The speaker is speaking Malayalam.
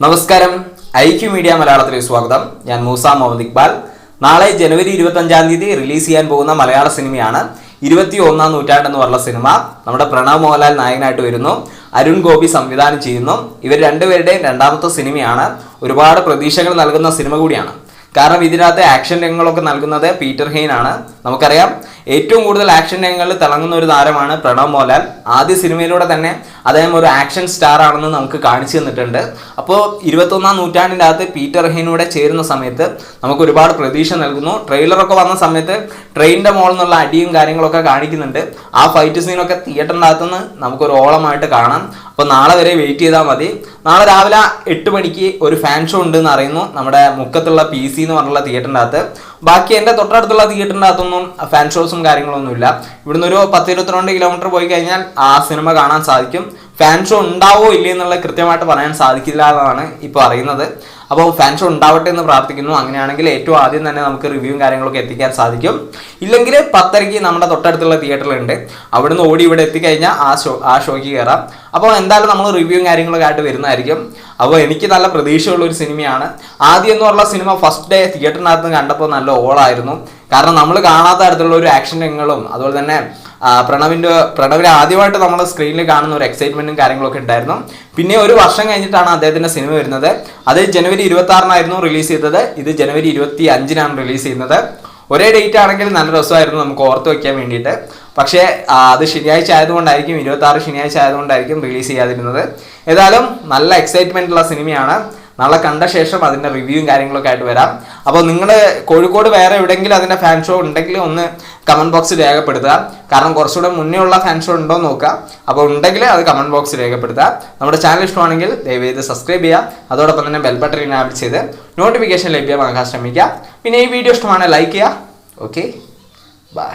നമസ്കാരം, ഐക്യു മീഡിയ മലയാളത്തിലേക്ക് സ്വാഗതം. ഞാൻ മൂസ മുഹമ്മദ് ഇക്ബാൽ. നാളെ ജനുവരി 25 റിലീസ് ചെയ്യാൻ പോകുന്ന മലയാള സിനിമയാണ് 21ാം നൂറ്റാണ്ട് എന്ന് പറഞ്ഞ സിനിമ. നമ്മുടെ പ്രണവ് മോഹൻലാൽ നായകനായിട്ട് വരുന്നു, അരുൺ ഗോപി സംവിധാനം ചെയ്യുന്നു. ഇവർ രണ്ടുപേരുടെയും രണ്ടാമത്തെ സിനിമയാണ്. ഒരുപാട് പ്രതീക്ഷകൾ നൽകുന്ന സിനിമ കൂടിയാണ്. കാരണം ഇതിനകത്ത് ആക്ഷൻ രംഗങ്ങളൊക്കെ നൽകുന്നത് പീറ്റർ ഹെയ്ൻ ആണ്. നമുക്കറിയാം, ഏറ്റവും കൂടുതൽ ആക്ഷൻ രംഗങ്ങളിൽ തിളങ്ങുന്ന ഒരു താരമാണ് പ്രണവ് മോഹൻലാൽ. ആദ്യ സിനിമയിലൂടെ തന്നെ അദ്ദേഹം ഒരു ആക്ഷൻ സ്റ്റാർ ആണെന്ന് നമുക്ക് കാണിച്ചു തന്നിട്ടുണ്ട്. അപ്പോൾ 21ാം നൂറ്റാണ്ടിൻ്റെ അകത്ത് പീറ്റർ ഹെയ്നൂടെ ചേരുന്ന സമയത്ത് നമുക്ക് ഒരുപാട് പ്രതീക്ഷ നൽകുന്നു. ട്രെയിലറൊക്കെ വന്ന സമയത്ത് ട്രെയിനിൻ്റെ മുകളിൽ നിന്നുള്ള അടിയും കാര്യങ്ങളൊക്കെ കാണിക്കുന്നുണ്ട്. ആ ഫൈറ്റ് സീനൊക്കെ തിയേറ്ററിൻ്റെ അകത്തുനിന്ന് നമുക്കൊരു ഓളമായിട്ട് കാണാം. അപ്പോൾ നാളെ വരെ വെയിറ്റ് ചെയ്താൽ മതി. നാളെ രാവിലെ 8 മണിക്ക് ഒരു ഫാൻ ഷോ ഉണ്ടെന്ന് അറിയുന്നു, നമ്മുടെ മുക്കത്തുള്ള PC എന്ന് പറഞ്ഞുള്ള തിയേറ്ററിൻ്റെ അകത്ത്. ബാക്കി എൻ്റെ തൊട്ടടുത്തുള്ള തിയേറ്ററിൻ്റെ അകത്തൊന്നും ഫാൻ ഷോസും കാര്യങ്ങളൊന്നുമില്ല. ഇവിടുന്ന് ഒരു 10-22 കിലോമീറ്റർ പോയി കഴിഞ്ഞാൽ ആ സിനിമ കാണാൻ സാധിക്കും. ഫാൻ ഷോ ഉണ്ടാവോ ഇല്ലേ എന്നുള്ളത് കൃത്യമായിട്ട് പറയാൻ സാധിക്കില്ല എന്നാണ് ഇപ്പോൾ അറിയുന്നത്. അപ്പോൾ ഫാൻ ഷോ ഉണ്ടാവട്ടെ എന്ന് പ്രാർത്ഥിക്കുന്നു. അങ്ങനെയാണെങ്കിൽ ഏറ്റവും ആദ്യം തന്നെ നമുക്ക് റിവ്യൂവും കാര്യങ്ങളൊക്കെ എത്തിക്കാൻ സാധിക്കും. ഇല്ലെങ്കിൽ 10:30 നമ്മുടെ തൊട്ടടുത്തുള്ള തിയേറ്ററിലുണ്ട്, അവിടുന്ന് ഓടി ഇവിടെ എത്തിക്കഴിഞ്ഞാൽ ആ ഷോയ്ക്ക് കയറാം. അപ്പോൾ എന്തായാലും നമ്മൾ റിവ്യൂവും കാര്യങ്ങളൊക്കെ ആയിട്ട് വരുന്നതായിരിക്കും. അപ്പോൾ എനിക്ക് നല്ല പ്രതീക്ഷയുള്ള ഒരു സിനിമയാണ്. ആദ്യം എന്ന് പറഞ്ഞ സിനിമ ഫസ്റ്റ് ഡേ തിയേറ്ററിനകത്ത് കണ്ടപ്പോൾ നല്ല ഓളായിരുന്നു. കാരണം നമ്മൾ കാണാത്ത തരത്തിലുള്ള ഒരു ആക്ഷൻ രംഗങ്ങളും അതുപോലെ തന്നെ പ്രണവിനെ ആദ്യമായിട്ട് നമ്മൾ സ്ക്രീനിൽ കാണുന്ന ഒരു എക്സൈറ്റ്മെന്റും കാര്യങ്ങളൊക്കെ ഉണ്ടായിരുന്നു. പിന്നെ ഒരു വർഷം കഴിഞ്ഞിട്ടാണ് അദ്ദേഹത്തിന്റെ സിനിമ വരുന്നത്. അത് ജനുവരി 26 റിലീസ് ചെയ്തത്. ഇത് ജനുവരി 25 റിലീസ് ചെയ്യുന്നത്. ഒരേ ഡേറ്റ് ആണെങ്കിൽ നല്ല രസമായിരുന്നു നമുക്ക് ഓർത്ത് വയ്ക്കാൻ വേണ്ടിയിട്ട്. പക്ഷേ അത് ശനിയാഴ്ച ആയതുകൊണ്ടായിരിക്കും, 26 ശനിയാഴ്ച ആയതുകൊണ്ടായിരിക്കും റിലീസ് ചെയ്യാതിരുന്നത്. ഏതായാലും നല്ല എക്സൈറ്റ്മെന്റ് ഉള്ള സിനിമയാണ്. നാളെ കണ്ട ശേഷം അതിൻ്റെ റിവ്യൂവും കാര്യങ്ങളൊക്കെ ആയിട്ട് വരാം. അപ്പോൾ നിങ്ങൾ കോഴിക്കോട് വേറെ എവിടെയെങ്കിലും അതിൻ്റെ ഫാൻ ഷോ ഉണ്ടെങ്കിൽ ഒന്ന് കമൻറ്റ് ബോക്സിൽ രേഖപ്പെടുത്തുക. കാരണം കുറച്ചുകൂടെ മുന്നേ ഉള്ള ഫാൻ ഷോ ഉണ്ടോ എന്ന് നോക്കുക. അപ്പോൾ ഉണ്ടെങ്കിൽ അത് കമൻറ്റ് ബോക്സിൽ രേഖപ്പെടുത്തുക. നമ്മുടെ ചാനൽ ഇഷ്ടമാണെങ്കിൽ ദയവേത് സബ്സ്ക്രൈബ് ചെയ്യുക. അതോടൊപ്പം തന്നെ ബെൽ ബട്ടൺ ഇനാബിൾ ചെയ്ത് നോട്ടിഫിക്കേഷൻ ലഭ്യമാക്കാൻ ശ്രമിക്കുക. പിന്നെ ഈ വീഡിയോ ഇഷ്ടമാണെങ്കിൽ ലൈക്ക് ചെയ്യുക. Okay, by.